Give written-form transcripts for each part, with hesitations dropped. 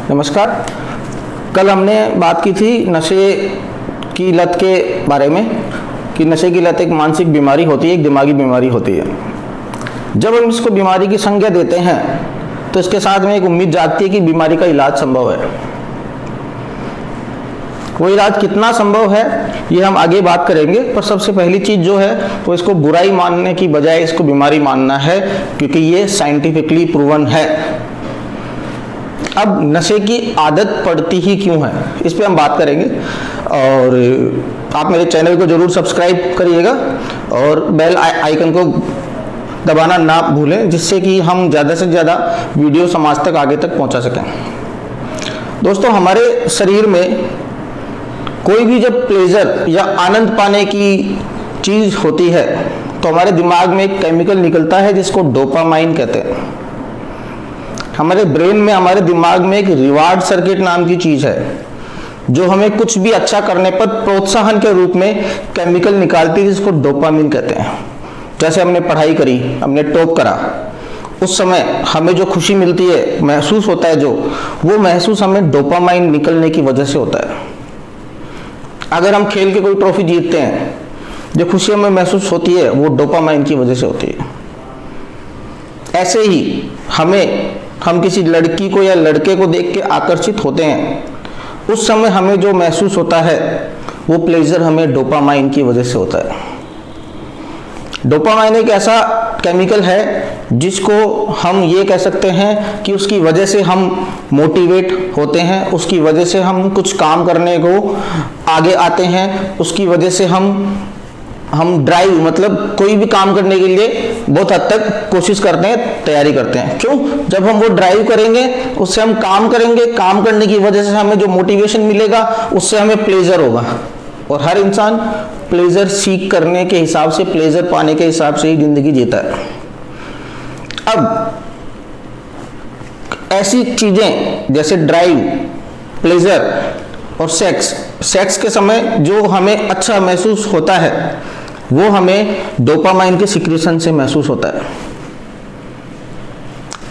नमस्कार। कल हमने बात की थी नशे की लत के बारे में कि नशे की लत एक मानसिक बीमारी होती है, एक दिमागी बीमारी होती है। जब हम इसको बीमारी की संज्ञा देते हैं तो इसके साथ में एक उम्मीद जागती है कि बीमारी का इलाज संभव है। वो इलाज कितना संभव है ये हम आगे बात करेंगे, पर सबसे पहली चीज जो है वो इसको बुराई मानने की बजाय इसको बीमारी मानना है, क्योंकि ये साइंटिफिकली प्रूवन है। अब नशे की आदत पड़ती ही क्यों है, इस पे हम बात करेंगे। और आप मेरे चैनल को जरूर सब्सक्राइब करिएगा और बेल आइकन को दबाना ना भूलें, जिससे कि हम ज़्यादा से ज़्यादा वीडियो समाज तक आगे तक पहुंचा सकें। दोस्तों, हमारे शरीर में कोई भी जब प्लेजर या आनंद पाने की चीज़ होती है तो हमारे दिमाग में एक केमिकल निकलता है जिसको डोपामाइन कहते हैं। हमारे ब्रेन में, हमारे दिमाग में एक रिवार्ड सर्किट नाम की चीज है जो हमें कुछ भी अच्छा करने पर प्रोत्साहन के रूप में केमिकल निकालती है, जिसको डोपामाइन कहते हैं। जैसे हमने पढ़ाई करी, हमने टॉप करा, उस समय हमें जो खुशी मिलती है, महसूस होता है जो, वो महसूस हमें डोपामाइन निकलने की वजह से होता है। अगर हम खेल के कोई ट्रॉफी जीतते हैं, जो खुशी हमें महसूस होती है वो डोपामाइन की वजह से होती है। ऐसे ही हम किसी लड़की को या लड़के को देख के आकर्षित होते हैं, उस समय हमें जो महसूस होता है वो प्लेजर हमें डोपामाइन की वजह से होता है। डोपामाइन एक ऐसा केमिकल है जिसको हम ये कह सकते हैं कि उसकी वजह से हम मोटिवेट होते हैं, उसकी वजह से हम कुछ काम करने को आगे आते हैं, उसकी वजह से हम ड्राइव, मतलब कोई भी काम करने के लिए बहुत हद तक कोशिश करते हैं, तैयारी करते हैं। क्यों? जब हम वो ड्राइव करेंगे, उससे हम काम करेंगे, काम करने की वजह से हमें जो मोटिवेशन मिलेगा उससे हमें प्लेजर होगा। और हर इंसान प्लेजर सीख करने के हिसाब से, प्लेजर पाने के हिसाब से ही जिंदगी जीता है। अब ऐसी चीजें जैसे ड्राइव, प्लेजर और सेक्स के समय जो हमें अच्छा महसूस होता है वो हमें डोपामाइन के सिक्रीशन से महसूस होता है।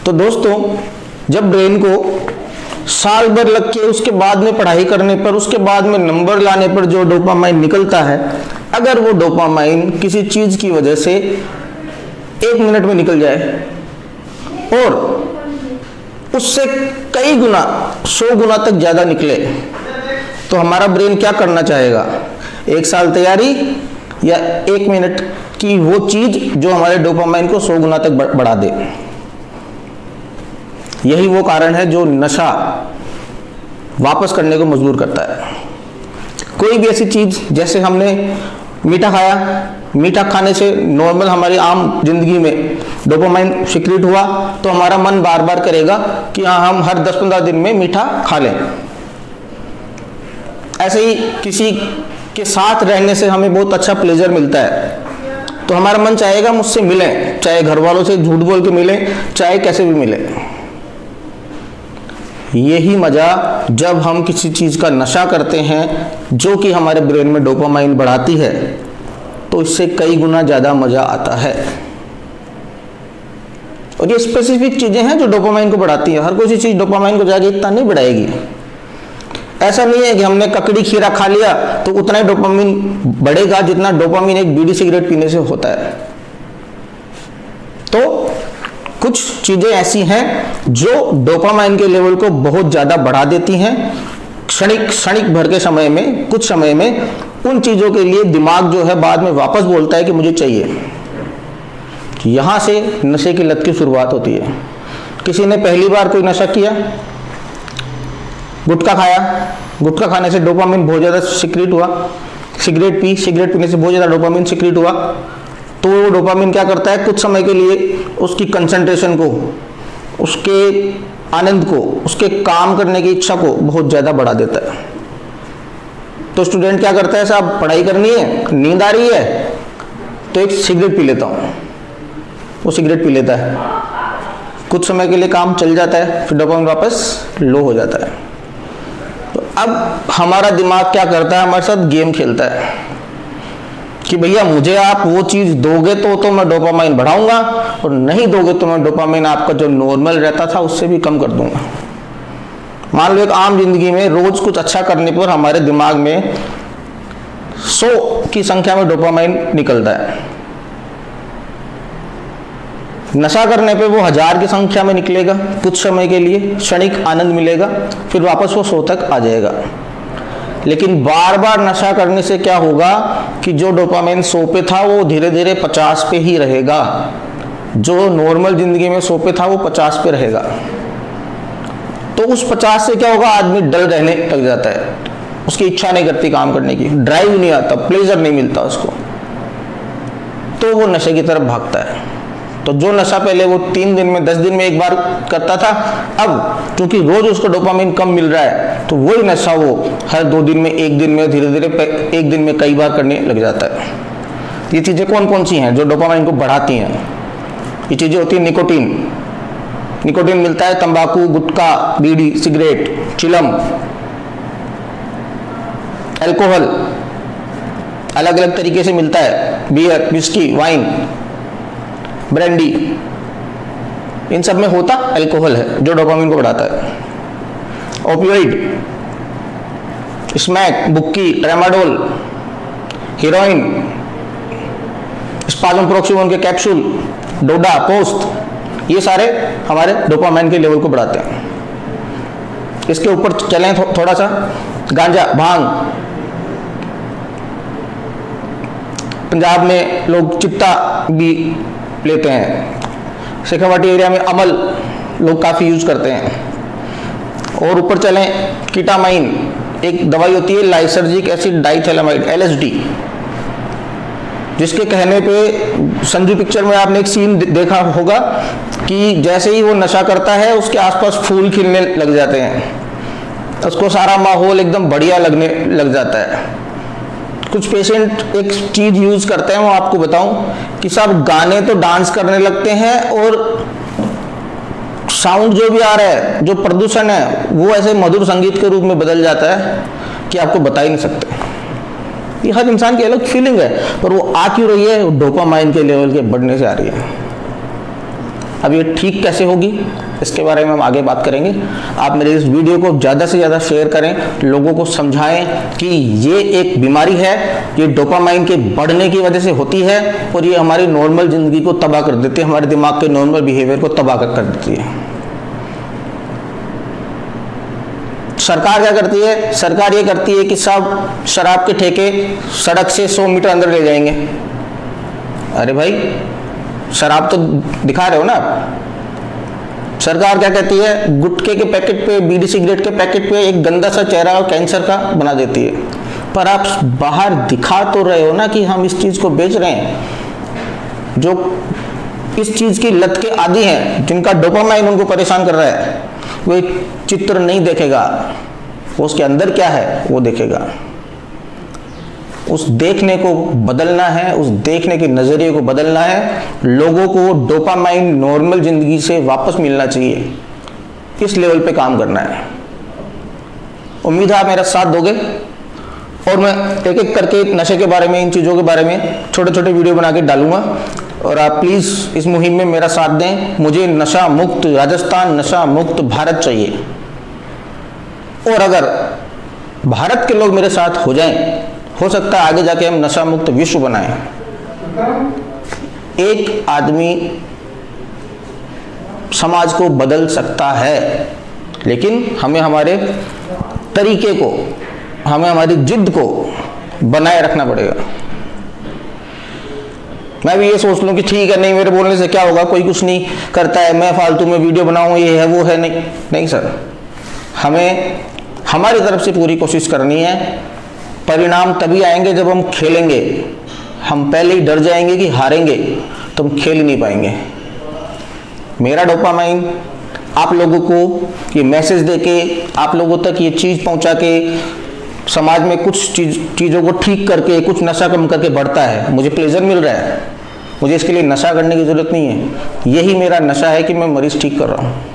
तो दोस्तों, जब ब्रेन को साल भर लग के उसके बाद में पढ़ाई करने पर, उसके बाद में नंबर लाने पर जो डोपामाइन निकलता है, अगर वो डोपामाइन किसी चीज की वजह से 1 मिनट में निकल जाए और उससे कई गुना, 100 गुना तक ज्यादा निकले, तो हमारा ब्रेन क्या करना चाहेगा? 1 साल तैयारी या 1 मिनट की वो चीज जो हमारे डोपामाइन को 100 गुना तक बढ़ा दे। यही वो कारण है जो नशा वापस करने को मजबूर करता है। कोई भी ऐसी चीज, जैसे हमने मीठा खाया, मीठा खाने से नॉर्मल हमारी आम जिंदगी में डोपामाइन सिक्रीट हुआ तो हमारा मन बार बार करेगा कि हाँ, हम हर 10-15 दिन में मीठा खा लें। ऐसे ही किसी के साथ रहने से हमें बहुत अच्छा प्लेजर मिलता है, तो हमारा मन चाहेगा मुझसे मिलें, चाहे घर वालों से झूठ बोल के मिलें, चाहे कैसे भी मिलें। यही मजा जब हम किसी चीज का नशा करते हैं जो कि हमारे ब्रेन में डोपामाइन बढ़ाती है, तो इससे कई गुना ज्यादा मजा आता है। और ये स्पेसिफिक चीजें हैं जो डोपामाइन को बढ़ाती है। हर कोई सी चीज डोपामाइन को जाके इतना नहीं बढ़ाएगी। ऐसा नहीं है कि हमने ककड़ी खीरा खा लिया तो उतना ही डोपामाइन बढ़ेगा जितना डोपामाइन एक बीड़ी सिगरेट पीने से होता है। तो कुछ चीजें ऐसी हैं जो डोपामाइन के लेवल को बहुत ज्यादा बढ़ा देती हैं। क्षणिक भर के समय में, कुछ समय में उन चीजों के लिए दिमाग जो है बाद में वापस बोलता है कि मुझे चाहिए। यहां से नशे की लत की शुरुआत होती है। किसी ने पहली बार कोई नशा किया, गुटखा खाया, गुटखा खाने से डोपामाइन बहुत ज्यादा सिक्रीट हुआ, सिगरेट पीने से बहुत ज्यादा डोपामाइन सिक्रीट हुआ, तो वो डोपामाइन क्या करता है, कुछ समय के लिए उसकी कंसंट्रेशन को, उसके आनंद को, उसके काम करने की इच्छा को बहुत ज्यादा बढ़ा देता है। तो स्टूडेंट क्या करता है, साहब पढ़ाई करनी है, नींद आ रही है, तो एक सिगरेट पी लेता हूँ, वो सिगरेट पी लेता है, कुछ समय के लिए काम चल जाता है, फिर डोपामाइन वापस लो हो जाता है। तो अब हमारा दिमाग क्या करता है, हमारे साथ गेम खेलता है कि भैया मुझे आप वो चीज दोगे तो मैं डोपामाइन बढ़ाऊंगा, और नहीं दोगे तो मैं डोपामाइन आपका जो नॉर्मल रहता था उससे भी कम कर दूंगा। मान लो एक आम जिंदगी में रोज कुछ अच्छा करने पर हमारे दिमाग में 100 की संख्या में डोपामाइन निकलता है, नशा करने पे वो 1000 की संख्या में निकलेगा, कुछ समय के लिए क्षणिक आनंद मिलेगा, फिर वापस वो 100 तक आ जाएगा। लेकिन बार बार नशा करने से क्या होगा कि जो डोपामाइन 100 पे था वो धीरे धीरे 50 पे ही रहेगा, जो नॉर्मल जिंदगी में 100 पे था वो 50 पे रहेगा। तो उस 50 से क्या होगा, आदमी डल रहने लग जाता है, उसकी इच्छा नहीं करती काम करने की, ड्राइव नहीं आता, प्लेजर नहीं मिलता उसको, तो वो नशे की तरफ भागता है। तो जो नशा पहले वो 3 दिन में 10 दिन में एक बार करता था, अब क्योंकि रोज उसको डोपामाइन कम मिल रहा है तो वही नशा वो हर 2 दिन में, 1 दिन में, धीरे धीरे 1 दिन में कई बार करने लग जाता है। ये चीजें कौन कौन सी हैं जो डोपामाइन को बढ़ाती हैं? ये चीजें होती है निकोटीन। निकोटीन मिलता है तंबाकू, गुटखा, बीड़ी, सिगरेट, चिलम, अल्कोहल अलग अलग तरीके से मिलता है, बियर, विस्की, वाइन, ब्रांडी, इन सब में होता अल्कोहल है जो डोपामाइन को बढ़ाता है। ओपियोइड, स्मैक, बुक्की, ट्रेमाडोल, हीरोइन, स्पाज्म प्रोक्सिमोन के कैप्सूल, डोडा, पोस्ट, ये सारे हमारे डोपामाइन के लेवल को बढ़ाते हैं। इसके ऊपर चलें थोड़ा सा, गांजा, भांग, पंजाब में लोग चिट्टा भी लेते हैं, शेखावाटी एरिया में अमल लोग काफ़ी यूज करते हैं। और ऊपर चलें, कीटामाइन एक दवाई होती है, लाइसर्जिक एसिड डाइथैलेमाइड, LSD, जिसके कहने पे संजू पिक्चर में आपने एक सीन देखा होगा कि जैसे ही वो नशा करता है उसके आसपास फूल खिलने लग जाते हैं, उसको सारा माहौल एकदम बढ़िया लगने लग जाता है। कुछ पेशेंट एक चीज यूज करते हैं, वो आपको बताऊं कि सब गाने तो डांस करने लगते हैं और साउंड जो भी आ रहा है, जो प्रदूषण है, वो ऐसे मधुर संगीत के रूप में बदल जाता है कि आपको बता ही नहीं सकते। ये हर इंसान की अलग फीलिंग है, पर वो आ क्यों रही है? डोपामाइन के लेवल के बढ़ने से आ रही है। अब ये ठीक कैसे होगी, इसके बारे में हम आगे बात करेंगे। आप मेरे इस वीडियो को ज़्यादा से ज़्यादा शेयर करें, लोगों को समझाएं कि ये एक बीमारी है, ये डोपामाइन के बढ़ने की वजह से होती है और ये हमारी नॉर्मल ज़िंदगी को तबाह कर देती है, हमारे दिमाग के नॉर्मल बिहेवियर को तबाह कर देती है। सरकार क्या करती है? सरकार ये करती है कि सब शराब के ठेके सड़क से 100 मीटर अंदर ले जाएंगे। अरे भाई, शराब तो दिखा रहे हो ना आप। सरकार क्या कहती है? गुटखे के पैकेट पे, बीड़ी सिगरेट के पैकेट पे एक गंदा सा चेहरा कैंसर का बना देती है, पर आप बाहर दिखा तो रहे हो ना कि हम इस चीज को बेच रहे हैं। जो इस चीज की लत के आदी हैं, जिनका डोपामाइन उनको परेशान कर रहा है, वो एक चित्र नहीं देखेगा, वो उसके अंदर क्या है वो देखेगा। उस देखने को बदलना है, उस देखने के नजरिए को बदलना है। लोगों को डोपामाइन नॉर्मल जिंदगी से वापस मिलना चाहिए, इस लेवल पे काम करना है। उम्मीद है आप मेरा साथ दोगे और मैं एक एक करके नशे के बारे में, इन चीज़ों के बारे में छोटे छोटे वीडियो बना के डालूंगा और आप प्लीज़ इस मुहिम में मेरा साथ दें। मुझे नशा मुक्त राजस्थान, नशा मुक्त भारत चाहिए। और अगर भारत के लोग मेरे साथ हो जाएं, हो सकता है आगे जाके हम नशा मुक्त विश्व बनाएं। एक आदमी समाज को बदल सकता है, लेकिन हमें हमारे तरीके को, हमें हमारी जिद को बनाए रखना पड़ेगा। मैं भी ये सोच लूं कि ठीक है, नहीं मेरे बोलने से क्या होगा, कोई कुछ नहीं करता है, मैं फालतू में वीडियो बनाऊं, ये है वो है, नहीं नहीं सर, हमें हमारी तरफ से पूरी कोशिश करनी है। परिणाम तभी आएंगे जब हम खेलेंगे। हम पहले ही डर जाएंगे कि हारेंगे तो हम खेल ही नहीं पाएंगे। मेरा डोपामाइन आप लोगों को ये मैसेज देके, आप लोगों तक ये चीज़ पहुंचा के, समाज में कुछ चीज़ों को ठीक करके, कुछ नशा कम करके बढ़ता है। मुझे प्लेजर मिल रहा है, मुझे इसके लिए नशा करने की ज़रूरत नहीं है। यही मेरा नशा है कि मैं मरीज ठीक कर रहा हूँ।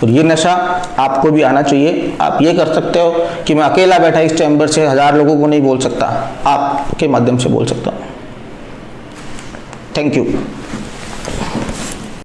और ये नशा आपको भी आना चाहिए। आप ये कर सकते हो कि मैं अकेला बैठा इस चैम्बर से 1000 लोगों को नहीं बोल सकता, आपके माध्यम से बोल सकता हूँ। Thank you.